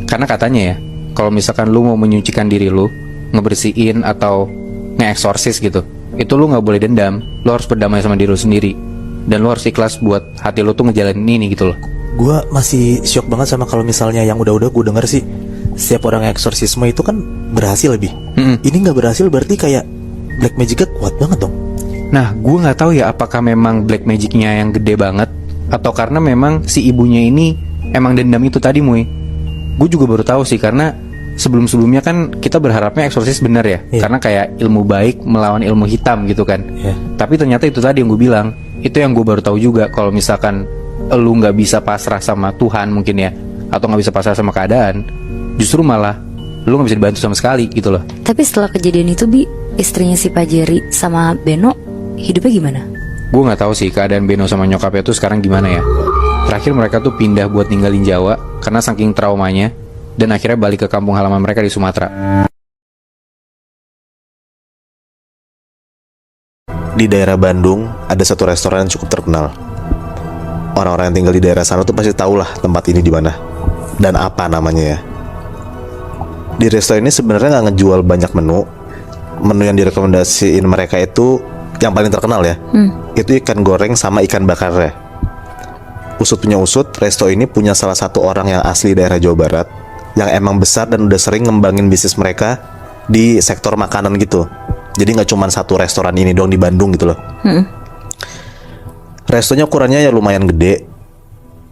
C: Karena katanya ya, kalau misalkan lu mau menyucikan diri lu, ngebersihin atau nge-eksorsis gitu, itu lu gak boleh dendam. Lu harus berdamai sama diri lu sendiri. Dan lu harus ikhlas buat hati lu tuh ngejalanin ini gitu loh.
B: Gue masih syok banget sama kalau misalnya yang udah-udah gue denger sih, setiap orang eksorsisme itu kan berhasil lebih. Ini gak berhasil berarti kayak black magicnya kuat banget dong.
C: Nah, gue nggak tahu ya apakah memang black magicnya yang gede banget atau karena memang si ibunya ini emang dendam itu tadi, Muy. Gue juga baru tahu sih karena sebelum-sebelumnya kan kita berharapnya eksorsis benar ya, karena kayak ilmu baik melawan ilmu hitam gitu kan. Tapi ternyata itu tadi yang gue bilang, itu yang gue baru tahu juga kalau misalkan lu nggak bisa pasrah sama Tuhan mungkin ya, atau nggak bisa pasrah sama keadaan, justru malah lu nggak bisa dibantu sama sekali gitu loh.
A: Tapi setelah kejadian itu, Bi, istrinya si Pak Jerry sama Beno hidupnya gimana?
C: Gue nggak tahu sih keadaan Beno sama nyokapnya tuh sekarang gimana ya. Terakhir mereka tuh pindah buat ninggalin Jawa karena saking traumanya, dan akhirnya balik ke kampung halaman mereka di Sumatera.
B: di daerah Bandung ada satu restoran yang cukup terkenal. Orang-orang yang tinggal di daerah sana tuh pasti tahu lah tempat ini di mana dan apa namanya ya. Di resto ini sebenarnya nggak ngejual banyak menu. Menu yang direkomendasiin mereka itu yang paling terkenal ya, itu ikan goreng sama ikan bakarnya. Usut punya usut, resto ini punya salah satu orang yang asli daerah Jawa Barat, yang emang besar dan udah sering ngembangin bisnis mereka di sektor makanan gitu. Jadi nggak cuma satu restoran ini doang di Bandung gitu loh. Restonya ukurannya ya lumayan gede,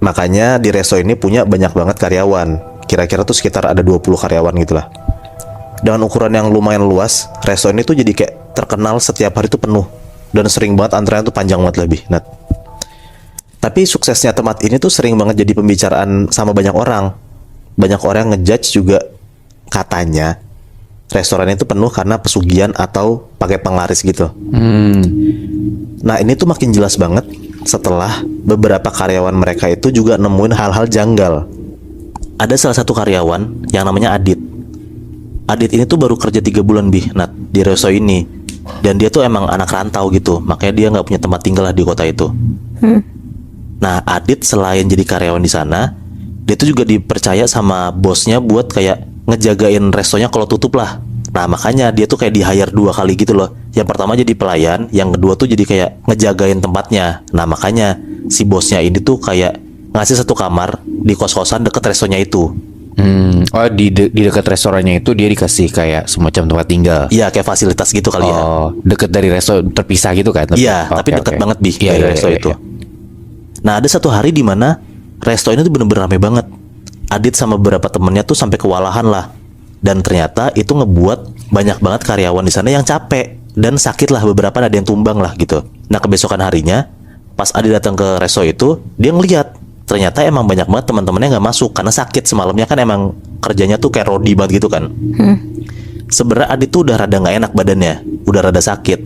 B: makanya di resto ini punya banyak banget karyawan. Kira-kira tuh sekitar ada 20 karyawan gitu lah. Dengan ukuran yang lumayan luas, resto ini tuh jadi kayak terkenal setiap hari tuh penuh. Dan sering banget antrean tuh panjang banget lebih, Nat. Tapi suksesnya tempat ini tuh sering banget jadi pembicaraan sama banyak orang. Banyak orang ngejudge juga katanya restoran itu penuh karena pesugihan atau pakai penglaris gitu. Nah ini tuh makin jelas banget setelah beberapa karyawan mereka itu juga nemuin hal-hal janggal. Ada salah satu karyawan yang namanya Adit. Adit ini tuh baru kerja 3 bulan Nat, di resto ini. Dan dia tuh emang anak rantau gitu, makanya dia nggak punya tempat tinggal lah di kota itu. Nah Adit selain jadi karyawan di sana, dia tuh juga dipercaya sama bosnya buat kayak ngejagain restonya kalau tutup lah. Nah makanya dia tuh kayak di hire 2 kali gitu loh. Yang pertama jadi pelayan, yang kedua tuh jadi kayak ngejagain tempatnya. Nah makanya si bosnya ini tuh kayak ngasih satu kamar di kos-kosan deket restonya itu.
C: Oh di dekat restorannya itu dia dikasih kayak semacam tempat tinggal.
B: Iya kayak fasilitas gitu kali ya.
C: Oh, deket dari resto terpisah gitu kan?
B: Iya, tapi deket banget dari resto itu. Nah ada satu hari di mana resto ini tuh bener-bener rame banget. Adit sama beberapa temennya tuh sampai kewalahan lah. Dan ternyata itu ngebuat banyak banget karyawan di sana yang capek dan sakit lah, beberapa ada yang tumbang lah gitu. Nah kebesokan harinya pas Adit datang ke resto itu, dia ngeliat ternyata emang banyak banget teman-temannya nggak masuk karena sakit semalamnya kan, emang kerjanya tuh kayak rodi banget gitu kan. Sebenarnya Adit tuh udah rada nggak enak badannya, udah rada sakit.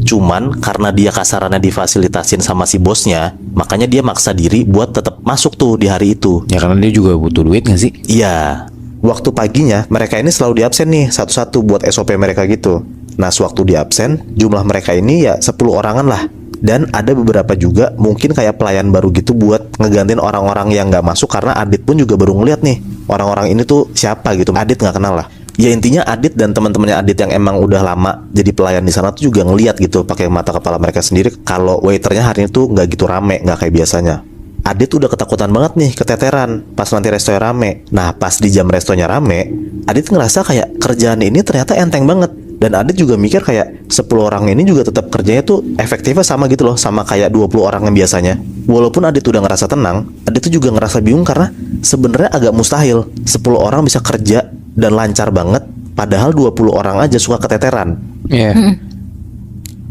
B: Cuman karena dia kasarannya difasilitasin sama si bosnya, makanya dia maksa diri buat tetap masuk tuh di hari itu.
C: Ya karena dia juga butuh duit nggak sih?
B: Iya. Waktu paginya mereka ini selalu diabsen nih satu-satu buat SOP mereka gitu. Nah sewaktu diabsen, jumlah mereka ini ya 10 orangan lah. Dan ada beberapa juga mungkin kayak pelayan baru gitu buat ngegantiin orang-orang yang nggak masuk, karena Adit pun juga baru ngeliat nih orang-orang ini tuh siapa gitu. Adit nggak kenal lah. Ya intinya Adit dan teman-temannya Adit yang emang udah lama jadi pelayan di sana tuh juga ngeliat gitu pakai mata kepala mereka sendiri kalau waiternya hari ini tuh nggak gitu rame, nggak kayak biasanya. Adit udah ketakutan banget nih, keteteran pas nanti restonya rame. Nah pas di jam restonya rame, Adit ngerasa kayak kerjaan ini ternyata enteng banget. Dan Adit juga mikir kayak 10 orang ini juga tetap kerjanya tuh efektifnya sama gitu loh, sama kayak 20 orang yang biasanya. Walaupun Adit udah ngerasa tenang, Adit tuh juga ngerasa bingung karena sebenarnya agak mustahil 10 orang bisa kerja dan lancar banget, padahal 20 orang aja suka keteteran.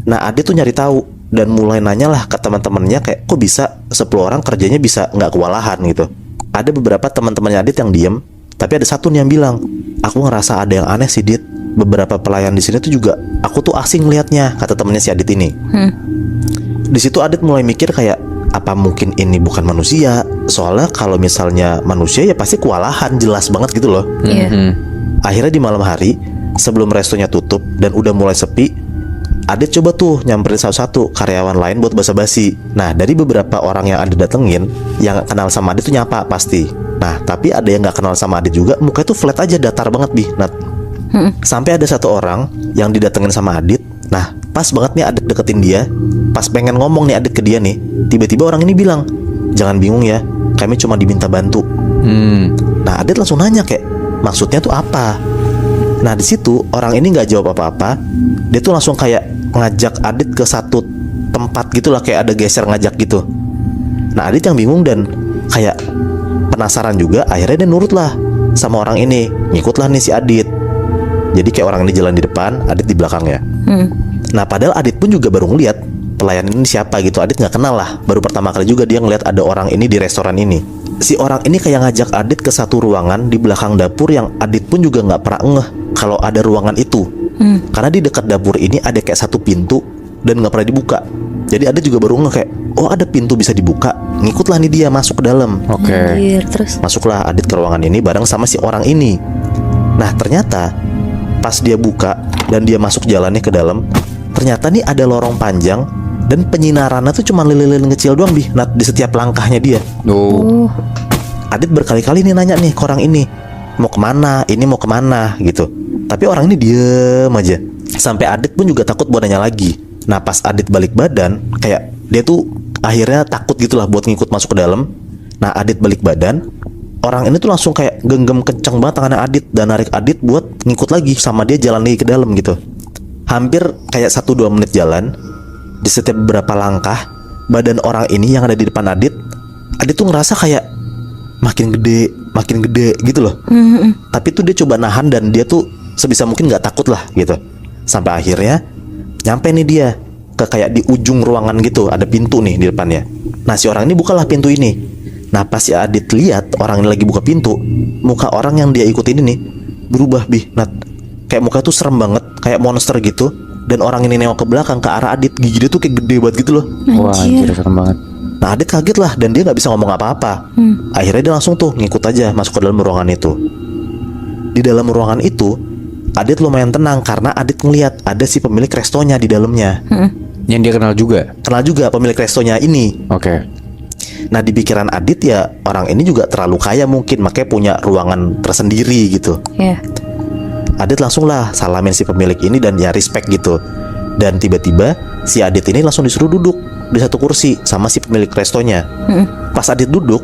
B: Nah Adit tuh nyari tahu dan mulai nanya lah ke teman-temannya kayak kok bisa 10 orang kerjanya bisa nggak kewalahan gitu. Ada beberapa teman-temannya Adit yang diem, tapi ada satu nih yang bilang, aku ngerasa ada yang aneh sih Dit. Beberapa pelayan di sini tuh juga aku tuh asing liatnya, kata temennya si Adit ini. Di situ Adit mulai mikir kayak apa mungkin ini bukan manusia? Soalnya kalau misalnya manusia ya pasti kewalahan, jelas banget gitu loh. Akhirnya di malam hari sebelum restonya tutup dan udah mulai sepi, Adit coba tuh nyamperin satu-satu karyawan lain buat basa-basi. Nah dari beberapa orang yang Adit datengin, yang kenal sama Adit tuh nyapa pasti. Nah tapi ada yang nggak kenal sama Adit juga, mukanya tuh flat aja, datar banget Nat. Sampai ada satu orang yang didatengin sama Adit. Nah pas banget nih Adit deketin dia, pas pengen ngomong nih Adit ke dia nih, tiba-tiba orang ini bilang, jangan bingung ya, kami cuma diminta bantu. Nah Adit langsung nanya kayak maksudnya tuh apa. Nah di situ orang ini nggak jawab apa-apa. Dia tuh langsung kayak ngajak Adit ke satu tempat gitulah, kayak ada geser ngajak gitu. Nah Adit yang bingung dan kayak penasaran juga, akhirnya dia nurut lah sama orang ini, ngikutlah nih si Adit. Jadi kayak orang ini jalan di depan, Adit di belakangnya. Nah padahal Adit pun juga baru ngeliat pelayan ini siapa gitu. Adit nggak kenal lah, baru pertama kali juga dia ngeliat ada orang ini di restoran ini. Si orang ini kayak ngajak Adit ke satu ruangan di belakang dapur yang Adit pun juga nggak pernah ngeh kalau ada ruangan itu. Karena di dekat dapur ini ada kayak satu pintu dan nggak pernah dibuka. Jadi Adit juga baru ngeh kayak, oh ada pintu bisa dibuka. Ngikutlah nih dia masuk ke dalam.
A: Terus
B: Masuklah Adit ke ruangan ini bareng sama si orang ini. Nah ternyata pas dia buka dan dia masuk jalannya ke dalam, ternyata nih ada lorong panjang dan penyinarannya tuh cuma lilin-lilin kecil doang Bi, Nat, di setiap langkahnya dia.
D: Oh.
B: Adit berkali-kali nih nanya nih ke orang ini, mau kemana, ini mau kemana gitu. Tapi orang ini diem aja. Sampai Adit pun juga takut buat nanya lagi. Nah pas Adit balik badan, kayak dia tuh akhirnya takut gitulah buat ngikut masuk ke dalam. Nah Adit balik badan, orang ini tuh langsung kayak genggam kenceng banget tangannya Adit dan narik Adit buat ngikut lagi sama dia jalan lagi ke dalam gitu. Hampir kayak 1-2 menit jalan. Di setiap beberapa langkah, badan orang ini yang ada di depan Adit tuh ngerasa kayak makin gede gitu loh. Tapi tuh dia coba nahan dan dia tuh sebisa mungkin nggak takut lah gitu. Sampai akhirnya nyampe nih dia ke kayak di ujung ruangan gitu, ada pintu nih di depannya. Nah si orang ini bukalah pintu ini. Nah pas si Adit lihat orang ini lagi buka pintu, muka orang yang dia ikutin ini berubah Bi, Nat. Kayak muka tuh serem banget, kayak monster gitu. Dan orang ini nengok ke belakang ke arah Adit, gigi dia tuh kayak gede banget gitu loh.
D: Wah, anjir serem banget.
B: Nah Adit kaget lah dan dia nggak bisa ngomong apa-apa. Akhirnya dia langsung tuh ngikut aja masuk ke dalam ruangan itu. Di dalam ruangan itu Adit lumayan tenang karena Adit ngeliat ada si pemilik restonya di dalamnya.
D: Yang dia kenal juga.
B: Kenal juga pemilik restonya ini.
D: Oke.
B: Nah di pikiran Adit ya orang ini juga terlalu kaya mungkin, makanya punya ruangan tersendiri gitu.
A: Iya.
B: Adit langsung lah salamin si pemilik ini dan ya respect gitu. Dan tiba-tiba si Adit ini langsung disuruh duduk di satu kursi sama si pemilik restonya. Pas Adit duduk,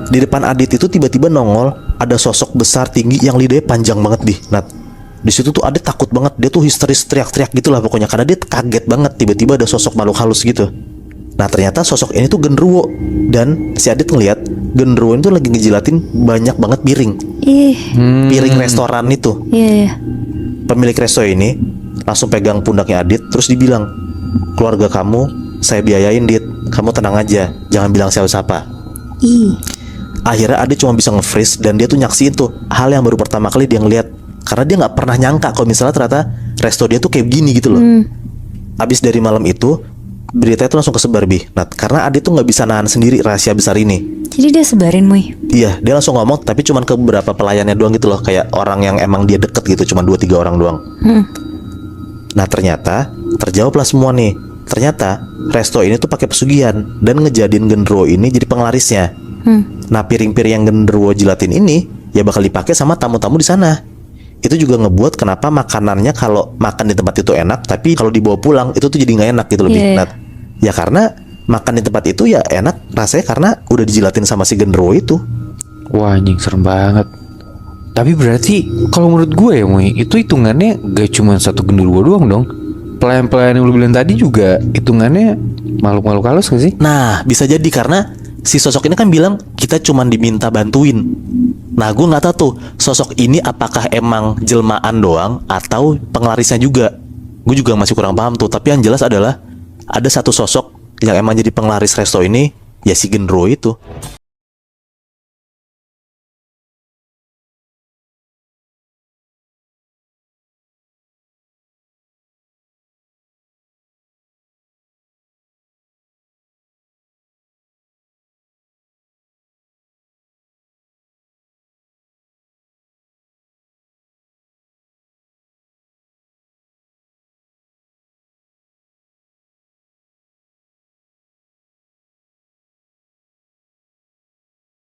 B: di depan Adit itu tiba-tiba nongol ada sosok besar tinggi yang lidahnya panjang banget Bi, Nat. Di situ tuh Adit takut banget, dia tuh histeris teriak-teriak gitulah pokoknya karena dia kaget banget tiba-tiba ada sosok makhluk halus gitu. Nah ternyata sosok ini tuh genderuwo dan si Adit ngeliat genderuwo itu lagi ngejilatin banyak banget piring.
A: Ih,
B: Piring restoran itu.
A: iya.
B: Pemilik resto ini langsung pegang pundaknya Adit terus dibilang, keluarga kamu saya biayain Dit, kamu tenang aja, jangan bilang siapa-siapa.
A: Ih,
B: Akhirnya Adit cuma bisa nge-freeze dan dia tuh nyaksiin tuh hal yang baru pertama kali dia ngeliat. Karena dia nggak pernah nyangka kalau misalnya ternyata resto dia tuh kayak gini gitu loh. Abis dari malam itu berita itu langsung kesebar Bi, Nat, karena Adit tuh nggak bisa nahan sendiri rahasia besar ini.
A: jadi dia sebarin, Muy.
B: Iya, dia langsung ngomong tapi cuman ke beberapa pelayannya doang gitu loh, kayak orang yang emang dia deket gitu, cuman 2-3 orang doang. Nah ternyata terjawablah semua nih. Ternyata resto ini tuh pakai pesugihan dan ngejadiin genderuwo ini jadi penglarisnya. Nah piring-piring yang genderuwo jilatin ini ya bakal dipakai sama tamu-tamu di sana. Itu juga ngebuat kenapa makanannya kalau makan di tempat itu enak, tapi kalau dibawa pulang itu tuh jadi nggak enak gitu lebih.
A: Iya.
B: Nat. Ya karena makan di tempat itu ya enak rasanya karena udah dijilatin sama si genderuwo itu.
D: Wah anjing serem banget. Tapi berarti kalau menurut gue ya Muy, itu hitungannya gak cuma satu genderuwo doang dong. Pelayan-pelayan yang lu bilang tadi juga hitungannya makhluk-makhluk halus gak sih?
B: Nah bisa jadi karena si sosok ini kan bilang kita cuman diminta bantuin. Nah gue nggak tahu tuh sosok ini apakah emang jelmaan doang atau penglarisnya juga. Gue juga masih kurang paham tuh. Tapi yang jelas adalah ada satu sosok yang emang jadi penglaris resto ini, ya si genderuwo itu.